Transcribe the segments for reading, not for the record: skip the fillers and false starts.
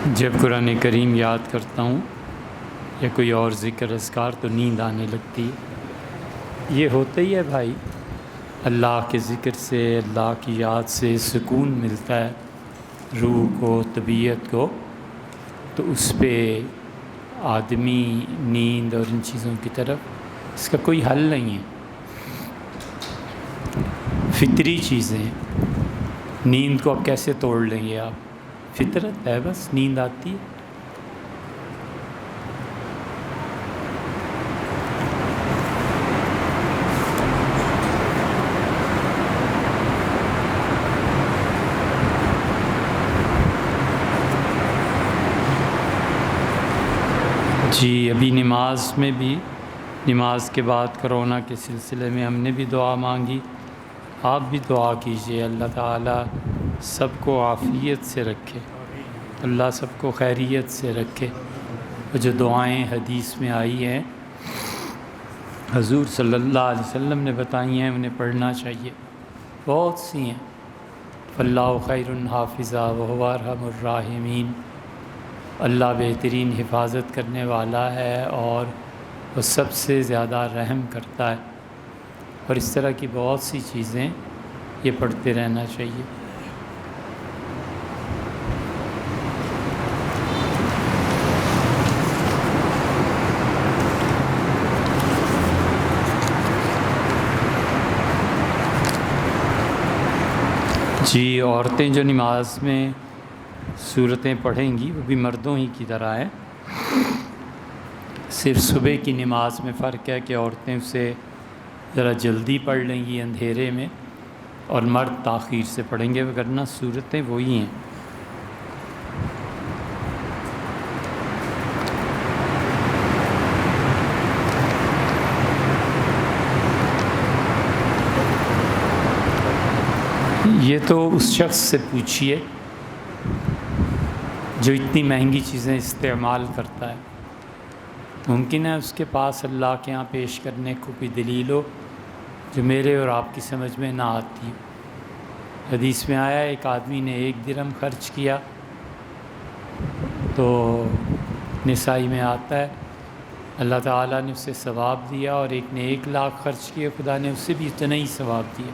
جب قرآن کریم یاد کرتا ہوں یا کوئی اور ذکر اذکار تو نیند آنے لگتی ہے۔ یہ ہوتا ہی ہے بھائی، اللہ کے ذکر سے، اللہ کی یاد سے سکون ملتا ہے روح کو، طبیعت کو، تو اس پہ آدمی نیند اور ان چیزوں کی طرف اس کا کوئی حل نہیں ہے۔ فطری چیزیں، نیند کو اب کیسے توڑ لیں گے آپ؟ فطرت ہے، بس نیند آتی ہے۔ جی ابھی نماز میں بھی، نماز کے بعد کرونا کے سلسلے میں ہم نے بھی دعا مانگی، آپ بھی دعا کیجئے اللہ تعالیٰ سب کو عافیت سے رکھے، اللہ سب کو خیریت سے رکھے۔ اور جو دعائیں حدیث میں آئی ہیں حضور صلی اللہ علیہ وسلم نے بتائی ہیں، انہیں پڑھنا چاہیے، بہت سی ہیں۔ فاللہ خیر حافظہ وہو ارحم الراحمین، اللہ بہترین حفاظت کرنے والا ہے اور وہ سب سے زیادہ رحم کرتا ہے۔ اور اس طرح کی بہت سی چیزیں یہ پڑھتے رہنا چاہیے۔ جی عورتیں جو نماز میں سورتیں پڑھیں گی وہ بھی مردوں ہی کی طرح ہے، صرف صبح کی نماز میں فرق ہے کہ عورتیں اسے ذرا جلدی پڑھ لیں گی اندھیرے میں، اور مرد تاخیر سے پڑھیں گے، وگرنہ صورتیں وہی ہیں۔ یہ تو اس شخص سے پوچھیے جو اتنی مہنگی چیزیں استعمال کرتا ہے، ممکن ہے اس کے پاس اللہ کے ہاں پیش کرنے کو کوئی دلیل ہو جو میرے اور آپ کی سمجھ میں نہ آتی ہو۔ حدیث میں آیا ایک آدمی نے 1 درہم خرچ کیا، تو نسائی میں آتا ہے اللہ تعالیٰ نے اسے ثواب دیا، اور ایک نے 1 لاکھ خرچ کیا، خدا نے اسے بھی اتنا ہی ثواب دیا۔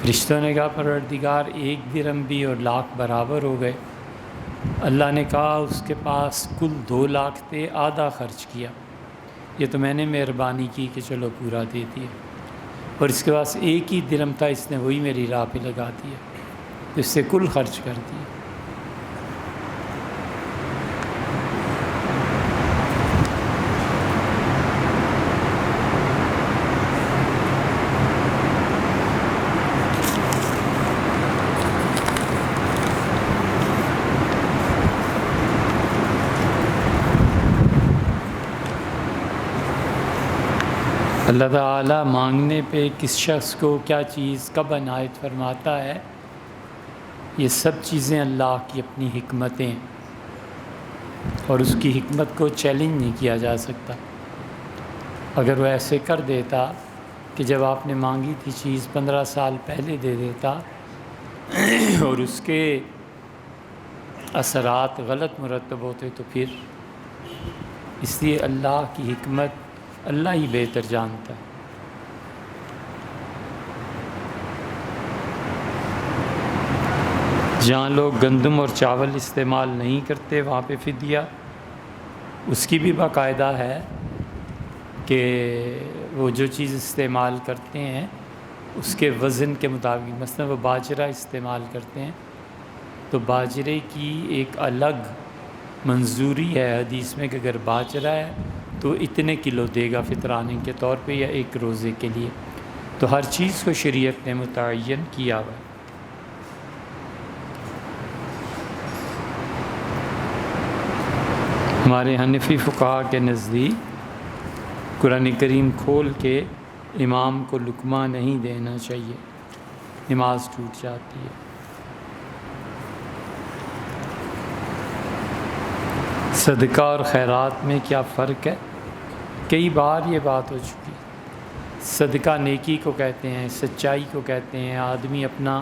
فرشتوں نے کہا پروردگار 1 درہم بھی اور لاکھ برابر ہو گئے۔ اللہ نے کہا اس کے پاس کل 2 لاکھ تھے، آدھا خرچ کیا، یہ تو میں نے مہربانی کی کہ چلو پورا دے دیا، اور اس کے پاس 1 ہی درہم تھا، اس نے وہی میری راہ پہ لگا دیا، اس سے کل خرچ کر دیا۔ اللہ تعالیٰ مانگنے پہ کس شخص کو کیا چیز کب عنایت فرماتا ہے، یہ سب چیزیں اللہ کی اپنی حکمتیں ہیں، اور اس کی حکمت کو چیلنج نہیں کیا جا سکتا۔ اگر وہ ایسے کر دیتا کہ جب آپ نے مانگی تھی چیز 15 سال پہلے دے دیتا اور اس کے اثرات غلط مرتب ہوتے تو پھر، اس لیے اللہ کی حکمت اللہ ہی بہتر جانتا ہے۔ جہاں لوگ گندم اور چاول استعمال نہیں کرتے وہاں پہ فدیہ اس کی بھی باقاعدہ ہے کہ وہ جو چیز استعمال کرتے ہیں اس کے وزن کے مطابق، مثلا وہ باجرہ استعمال کرتے ہیں تو باجرے کی ایک الگ منظوری ہے حدیث میں کہ اگر باجرہ ہے تو اتنے کلو دے گا فطرانے کے طور پہ یا 1 روزے کے لیے، تو ہر چیز کو شریعت نے متعین کیا ہوا ہے۔ ہمارے حنفی فقہا کے نزدیک قرآن کریم کھول کے امام کو لقمہ نہیں دینا چاہیے، نماز ٹوٹ جاتی ہے۔ صدقہ اور خیرات میں کیا فرق ہے؟ کئی بار یہ بات ہو چکی۔ صدقہ نیکی کو کہتے ہیں، سچائی کو کہتے ہیں، آدمی اپنا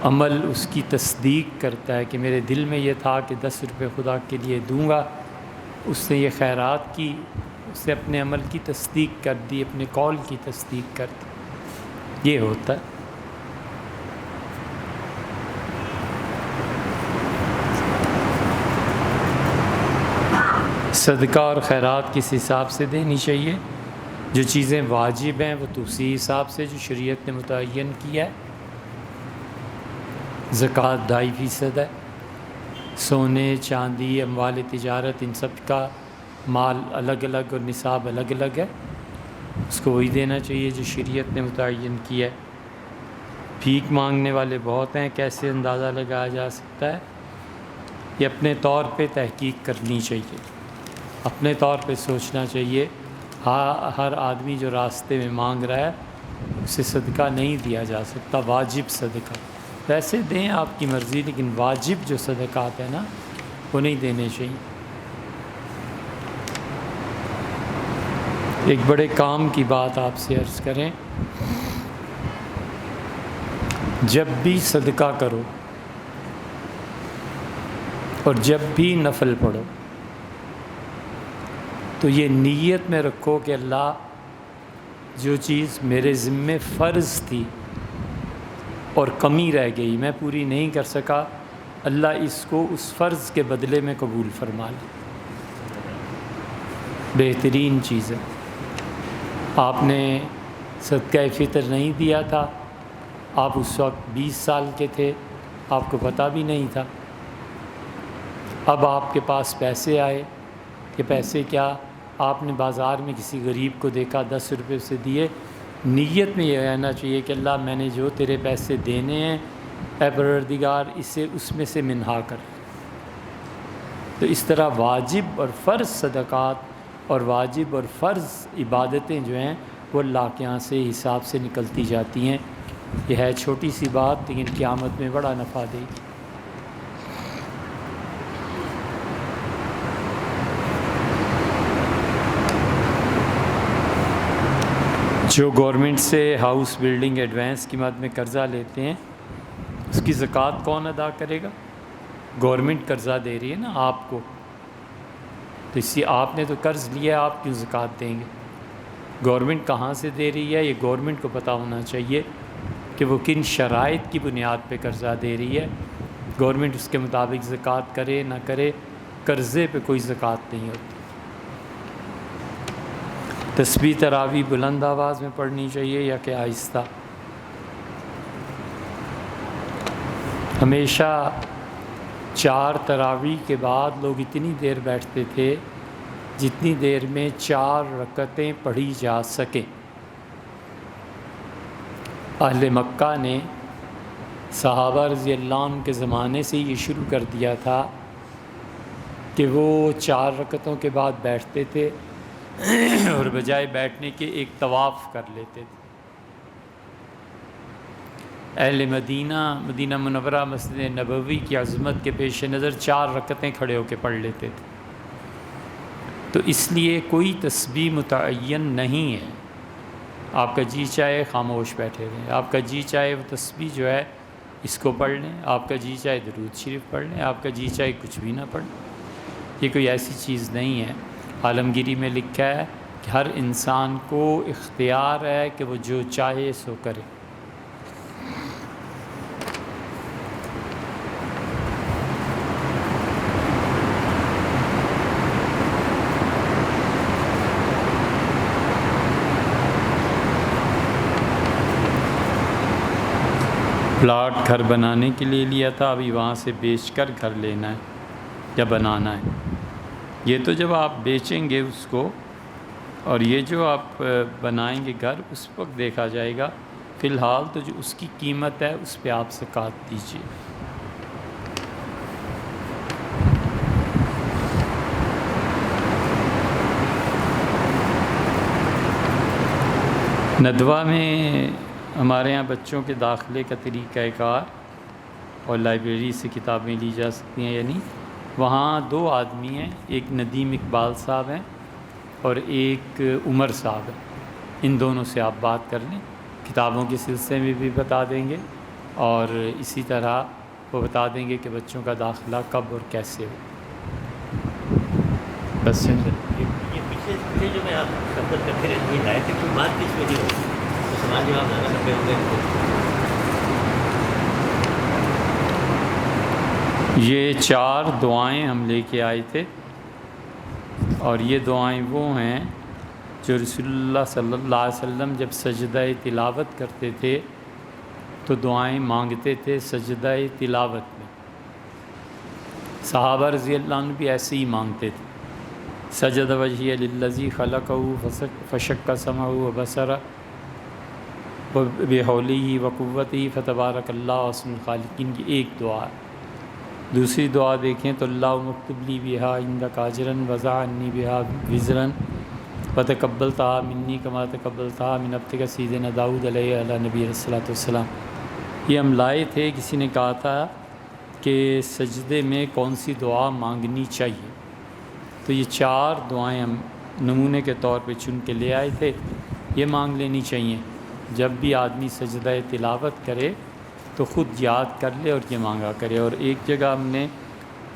عمل اس کی تصدیق کرتا ہے کہ میرے دل میں یہ تھا کہ 10 روپے خدا کے لیے دوں گا، اس نے یہ خیرات کی، اس نے اپنے عمل کی تصدیق کر دی، اپنے قول کی تصدیق کر دی. یہ ہوتا ہے. صدقہ اور خیرات کس حساب سے دینی چاہیے؟ جو چیزیں واجب ہیں وہ تو اسی حساب سے جو شریعت نے متعین کیا ہے. زکوٰۃ 2.5% ہے. سونے چاندی اموال تجارت ان سب کا مال الگ الگ اور نصاب الگ الگ ہے، اس کو وہی دینا چاہیے جو شریعت نے متعین کیا ہے. بھیک مانگنے والے بہت ہیں، کیسے اندازہ لگایا جا سکتا ہے؟ یہ اپنے طور پہ تحقیق کرنی چاہیے، اپنے طور پہ سوچنا چاہیے. ہر آدمی جو راستے میں مانگ رہا ہے اسے صدقہ نہیں دیا جا سکتا، واجب صدقہ. پیسے دیں آپ کی مرضی، لیکن واجب جو صدقات ہیں نا وہ نہیں دینے چاہیے. ایک بڑے کام کی بات آپ سے عرض کریں، جب بھی صدقہ کرو اور جب بھی نفل پڑھو تو یہ نیت میں رکھو کہ اللہ جو چیز میرے ذمے فرض تھی اور کمی رہ گئی، میں پوری نہیں کر سکا، اللہ اس کو اس فرض کے بدلے میں قبول فرما لے. بہترین چیز ہے. آپ نے صدقہ فطر نہیں دیا تھا، آپ اس وقت 20 سال کے تھے، آپ کو پتہ بھی نہیں تھا. اب آپ کے پاس پیسے آئے، کہ پیسے کیا، آپ نے بازار میں کسی غریب کو دیکھا 10 روپے سے دیے. نیت میں یہ رہنا چاہیے کہ اللہ میں نے جو تیرے پیسے دینے ہیں اے پروردگار اسے اس میں سے منہا کر. تو اس طرح واجب اور فرض صدقات اور واجب اور فرض عبادتیں جو ہیں وہ اللہ کے یہاں سے حساب سے نکلتی جاتی ہیں. یہ ہے چھوٹی سی بات لیکن قیامت میں بڑا نفع دے گی. جو گورنمنٹ سے ہاؤس بلڈنگ ایڈوانس قیمت میں قرضہ لیتے ہیں اس کی زکوٰۃ کون ادا کرے گا؟ گورنمنٹ قرضہ دے رہی ہے نا آپ کو، تو اسی آپ نے تو قرض لیا ہے، آپ کیوں زکوٰۃ دیں گے؟ گورنمنٹ کہاں سے دے رہی ہے یہ گورنمنٹ کو پتہ ہونا چاہیے کہ وہ کن شرائط کی بنیاد پہ قرضہ دے رہی ہے. گورنمنٹ اس کے مطابق زکوٰۃ کرے نہ کرے، قرضے پہ کوئی زکوٰۃ نہیں ہوتی. تسبیح تراویح بلند آواز میں پڑھنی چاہیے یا کہ آہستہ؟ ہمیشہ 4 تراویح کے بعد لوگ اتنی دیر بیٹھتے تھے جتنی دیر میں 4 رکعتیں پڑھی جا سکیں. اہل مکہ نے صحابہ رضی اللہ عنہ کے زمانے سے یہ شروع کر دیا تھا کہ وہ 4 رکعتوں کے بعد بیٹھتے تھے اور بجائے بیٹھنے کے ایک طواف کر لیتے تھے. اہل مدینہ منورہ مسجد نبوی کی عظمت کے پیش نظر 4 رکعتیں کھڑے ہو کے پڑھ لیتے تھے. تو اس لیے کوئی تسبیح متعین نہیں ہے. آپ کا جی چاہے خاموش بیٹھے رہیں، آپ کا جی چاہے وہ تسبیح جو ہے اس کو پڑھ لیں، آپ کا جی چاہے درود شریف پڑھ لیں، آپ کا جی چاہے کچھ بھی نہ پڑھ لیں. یہ کوئی ایسی چیز نہیں ہے. عالمگیری میں لکھا ہے کہ ہر انسان کو اختیار ہے کہ وہ جو چاہے سو کرے. پلاٹ گھر بنانے کے لیے لیا تھا، ابھی وہاں سے بیچ کر گھر لینا ہے یا بنانا ہے. یہ تو جب آپ بیچیں گے اس کو اور یہ جو آپ بنائیں گے گھر اس وقت دیکھا جائے گا. فی الحال تو جو اس کی قیمت ہے اس پہ آپ زکوٰۃ دیجیے. ندوہ میں ہمارے ہاں بچوں کے داخلے کا طریقہ کار اور لائبریری سے کتابیں لی جا سکتی ہیں یعنی وہاں 2 آدمی ہیں، ایک ندیم اقبال صاحب ہیں اور ایک عمر صاحب ہیں. ان دونوں سے آپ بات کر لیں، کتابوں کے سلسلے میں بھی بتا دیں گے اور اسی طرح وہ بتا دیں گے کہ بچوں کا داخلہ کب اور کیسے ہو. بس یہ پیچھے جو میں آپ سفر کرتے رہتی ہیں لائے تھے کوئی بات کس میں نہیں ہوتی تو سوال جواب زیادہ لمبے ہو گئے. یہ 4 دعائیں ہم لے کے آئے تھے، اور یہ دعائیں وہ ہیں جو رسول اللہ صلی اللہ علیہ وسلم جب سجدہ تلاوت کرتے تھے تو دعائیں مانگتے تھے سجدہ تلاوت میں. صحابہ رضی اللہ عنہ بھی ایسے ہی مانگتے تھے. سجد وجہی للذی خلقہ فشق سمعہ وبصرہ بحولہ وقوتہ فتبارک اللہ احسن الخالقین کی ایک دعا ہے. دوسری دعا دیکھیں تو اللہ مکتب لی بہا عندک اجرا وضع عنی بہا وزرا وتقبلتہا منی کما تقبلتہا من عبدک سیدنا داؤد علیہ نبی الصلوۃ والسلام. یہ ہم لائے تھے. کسی نے کہا تھا کہ سجدے میں کون سی دعا مانگنی چاہیے، تو یہ 4 دعائیں ہم نمونے کے طور پہ چن کے لے آئے تھے. یہ مانگ لینی چاہیے جب بھی آدمی سجدہ تلاوت کرے تو خود یاد کر لے اور یہ مانگا کرے. اور ایک جگہ ہم نے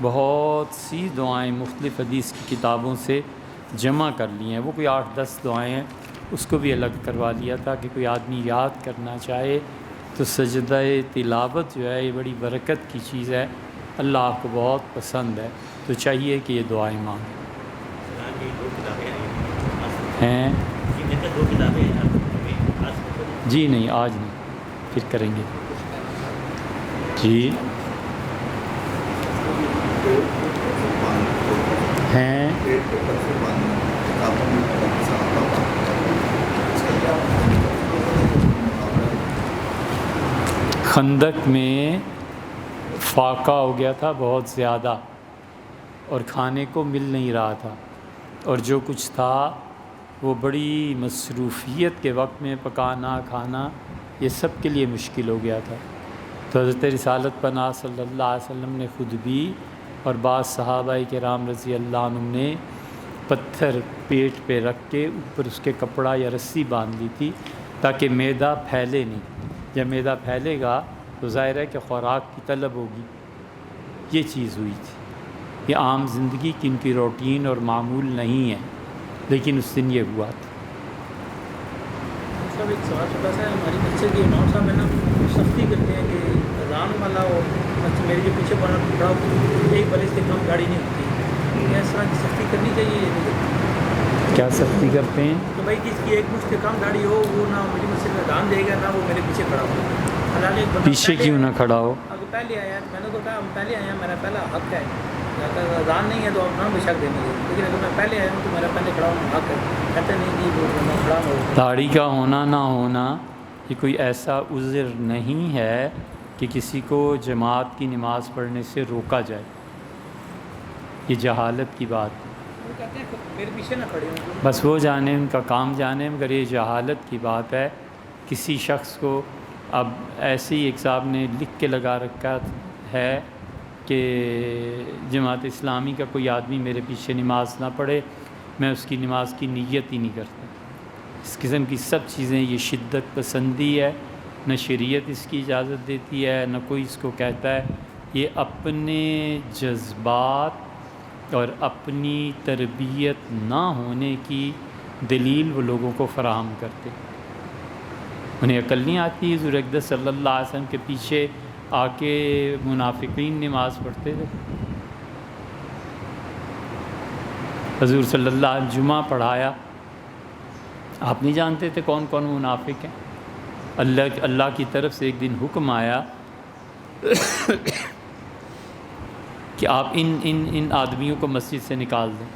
بہت سی دعائیں مختلف حدیث کی کتابوں سے جمع کر لی ہیں. وہ کوئی 8-10 دعائیں ہیں، اس کو بھی الگ کروا لیا تھا کہ کوئی آدمی یاد کرنا چاہے تو سجدہ تلاوت جو ہے یہ بڑی برکت کی چیز ہے، اللہ آپ کو بہت پسند ہے، تو چاہیے کہ یہ دعائیں مانگیں. ہیں جی نہیں، آج نہیں، پھر کریں گے. جی ہیں خندق میں فاقہ ہو گیا تھا بہت زیادہ، اور کھانے کو مل نہیں رہا تھا، اور جو کچھ تھا وہ بڑی مصروفیت کے وقت میں پکانا کھانا یہ سب کے لیے مشکل ہو گیا تھا. تو حضرت رسالت پناہ صلی اللہ علیہ وسلم نے خود بھی اور بعض صحابہ کرام رضی اللہ عنہم نے پتھر پیٹ پہ رکھ کے اوپر اس کے کپڑا یا رسی باندھ لی تھی تاکہ معدہ پھیلے نہیں. جب معدہ پھیلے گا تو ظاہر ہے کہ خوراک کی طلب ہوگی. یہ چیز ہوئی تھی. یہ عام زندگی کی ان کی روٹین اور معمول نہیں ہے، لیکن اس دن یہ ہوا تھا. صاحب ایک سوال چھوٹا سا ہے. ہماری مسجد کے امام صاحب ہے نا، سختی کرتے ہیں کہ اذان والا ہو، میرے جو پیچھے پڑا ایک بلے سے کم گاڑی نہیں ہوتی. کیا اس طرح کی سختی کرنی چاہیے؟ کیا سختی کرتے ہیں؟ تو بھائی کس کی ایک مجھ سے کم گاڑی ہو، وہ نہ مجھے مسجد میں اذان دے گا نہ وہ میرے پیچھے کھڑا ہو. حالانکہ ایک بندہ پیچھے کیوں نہ کھڑا ہو؟ اگر پہلے آیا میں نے تو کہا ہم پہلے آئے ہیں، میرا پہلا حق ہے. اگر اذان نہیں ہے تو آپ نہ بشک دیں گے، لیکن اگر میں پہلے آیا ہوں تو میرا پہلے کھڑا ہونا حق ہے. کہتے نہیں جی وہ میں کھڑا نہ ہو. داڑھی کا ہونا نہ ہونا یہ کوئی ایسا عذر نہیں ہے کہ کسی کو جماعت کی نماز پڑھنے سے روکا جائے. یہ جہالت کی بات ہے. وہ کہتے ہیں میرے پیچھے نہ کھڑے ہوں. بس وہ جانے، ان کا کام جانے، مگر یہ جہالت کی بات ہے. کسی شخص کو اب ایسے ہی ایک صاحب نے لکھ کے لگا رکھا ہے کہ جماعت اسلامی کا کوئی آدمی میرے پیچھے نماز نہ پڑھے، میں اس کی نماز کی نیت ہی نہیں کرتا. اس قسم کی سب چیزیں یہ شدت پسندی ہے، نہ شریعت اس کی اجازت دیتی ہے، نہ کوئی اس کو کہتا ہے. یہ اپنے جذبات اور اپنی تربیت نہ ہونے کی دلیل وہ لوگوں کو فراہم کرتے. انہیں عقل نہیں آتی. حضور اقدس صلی اللہ علیہ وسلم کے پیچھے آ کے منافقین نماز پڑھتے تھے. حضور صلی اللہ علیہ وسلم جمعہ پڑھایا، آپ نہیں جانتے تھے کون کون منافق ہیں. اللہ کی طرف سے ایک دن حکم آیا کہ آپ ان آدمیوں کو مسجد سے نکال دیں.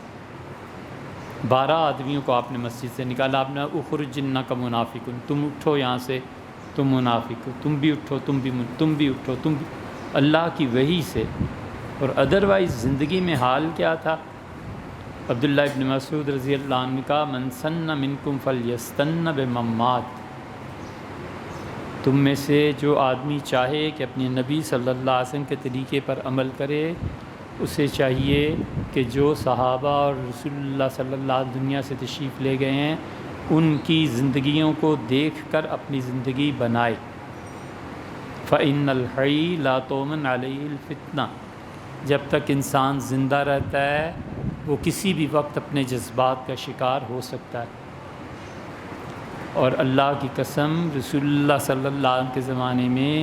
12 آدمیوں کو آپ نے مسجد سے نکالا. آپ نے اخرج انک منافقون، تم اٹھو یہاں سے، تم منافق ہو، تم بھی اٹھو، تم بھی اٹھو، تم بھی. اللہ کی وحی سے. اور ادروائز زندگی میں حال کیا تھا؟ عبداللہ ابن مسعود رضی اللہ عنہ کا من سن منکم فلیستن بمن مات. تم میں سے جو آدمی چاہے کہ اپنے نبی صلی اللہ علیہ وسلم کے طریقے پر عمل کرے، اسے چاہیے کہ جو صحابہ اور رسول اللہ صلی اللہ علیہ وسلم دنیا سے تشریف لے گئے ہیں ان کی زندگیوں کو دیکھ کر اپنی زندگی بنائے. فإن الحی لا تؤمن علیہ الفتنہ، جب تک انسان زندہ رہتا ہے وہ کسی بھی وقت اپنے جذبات کا شکار ہو سکتا ہے۔ اور اللہ کی قسم رسول اللہ صلی اللہ علیہ وسلم کے زمانے میں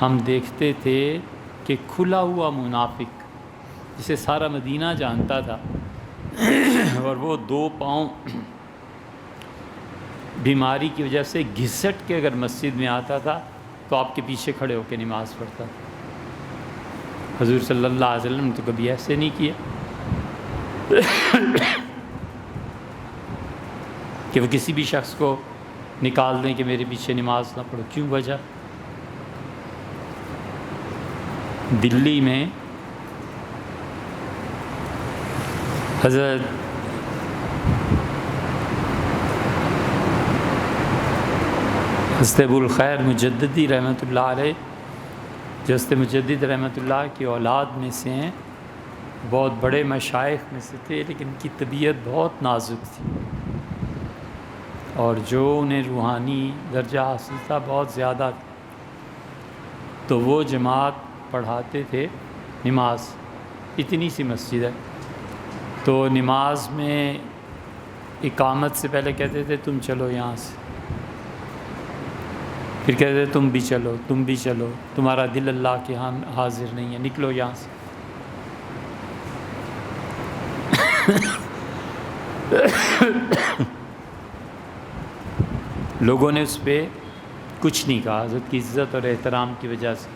ہم دیکھتے تھے کہ کھلا ہوا منافق جسے سارا مدینہ جانتا تھا اور وہ 2 پاؤں بیماری کی وجہ سے گھسٹ کے اگر مسجد میں آتا تھا تو آپ کے پیچھے کھڑے ہو کے نماز پڑھتا تھا۔ حضور صلی اللہ علیہ وسلم نے تو کبھی ایسے نہیں کیا کہ وہ کسی بھی شخص کو نکال دیں کہ میرے پیچھے نماز نہ پڑھو۔ کیوں وجہ؟ دلی میں حضرت ابو الخیر مجددی رحمۃ اللہ علیہ، جو حضرت مجدد رحمۃ اللہ کی اولاد میں سے ہیں، بہت بڑے مشائخ میں سے تھے، لیکن ان کی طبیعت بہت نازک تھی اور جو انہیں روحانی درجہ حاصل تھا بہت زیادہ تھا، تو وہ جماعت پڑھاتے تھے نماز، اتنی سی مسجد ہے، تو نماز میں اقامت سے پہلے کہتے تھے تم چلو یہاں سے، پھر کہتے تھے تم بھی چلو، تمہارا دل اللہ کے ہاں حاضر نہیں ہے، نکلو یہاں سے۔ لوگوں نے اس پہ کچھ نہیں کہا حضرت کی عزت اور احترام کی وجہ سے،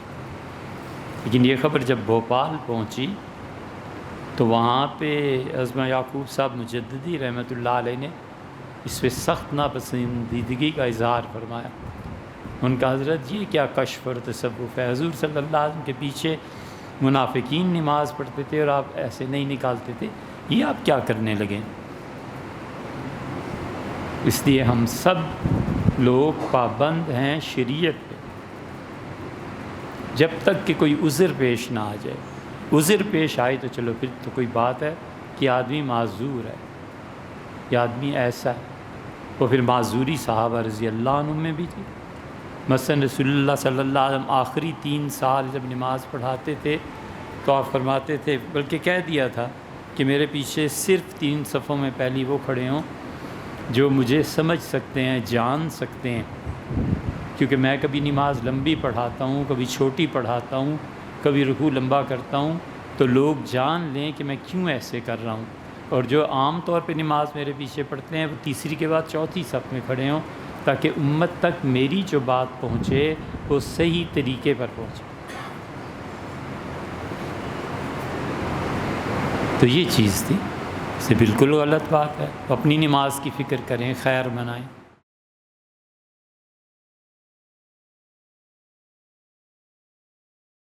لیکن یہ خبر جب بھوپال پہنچی تو وہاں پہ عظمہ یعقوب صاحب مجددی رحمۃ اللہ علیہ نے اس پہ سخت ناپسندیدگی کا اظہار فرمایا۔ ان کا حضرت یہ کیا کشف اور تصوف ہے؟ حضور صلی اللہ علیہ وسلم کے پیچھے منافقین نماز پڑھتے تھے اور آپ ایسے نہیں نکالتے تھے، یہ آپ کیا کرنے لگے؟ اس لیے ہم سب لوگ پابند ہیں شریعت پہ، جب تک کہ کوئی عذر پیش نہ آ جائے۔ عذر پیش آئے تو چلو پھر تو کوئی بات ہے کہ آدمی معذور ہے، یہ آدمی ایسا ہے، وہ پھر معذوری صحابہ رضی اللہ عنہ میں بھی تھی۔ مثلا رسول اللہ صلی اللہ علیہ وسلم آخری 3 سال جب نماز پڑھاتے تھے تو آپ فرماتے تھے، بلکہ کہہ دیا تھا کہ میرے پیچھے صرف 3 صفوں میں پہلی وہ کھڑے ہوں جو مجھے سمجھ سکتے ہیں، جان سکتے ہیں، کیونکہ میں کبھی نماز لمبی پڑھاتا ہوں، کبھی چھوٹی پڑھاتا ہوں، کبھی رکوع لمبا کرتا ہوں، تو لوگ جان لیں کہ میں کیوں ایسے کر رہا ہوں۔ اور جو عام طور پہ نماز میرے پیچھے پڑھتے ہیں وہ تیسری کے بعد چوتھی صف میں کھڑے ہوں، تاکہ امت تک میری جو بات پہنچے وہ صحیح طریقے پر پہنچے۔ تو یہ چیز تھی، اسے بالکل غلط بات ہے۔ اپنی نماز کی فکر کریں، خیر منائیں۔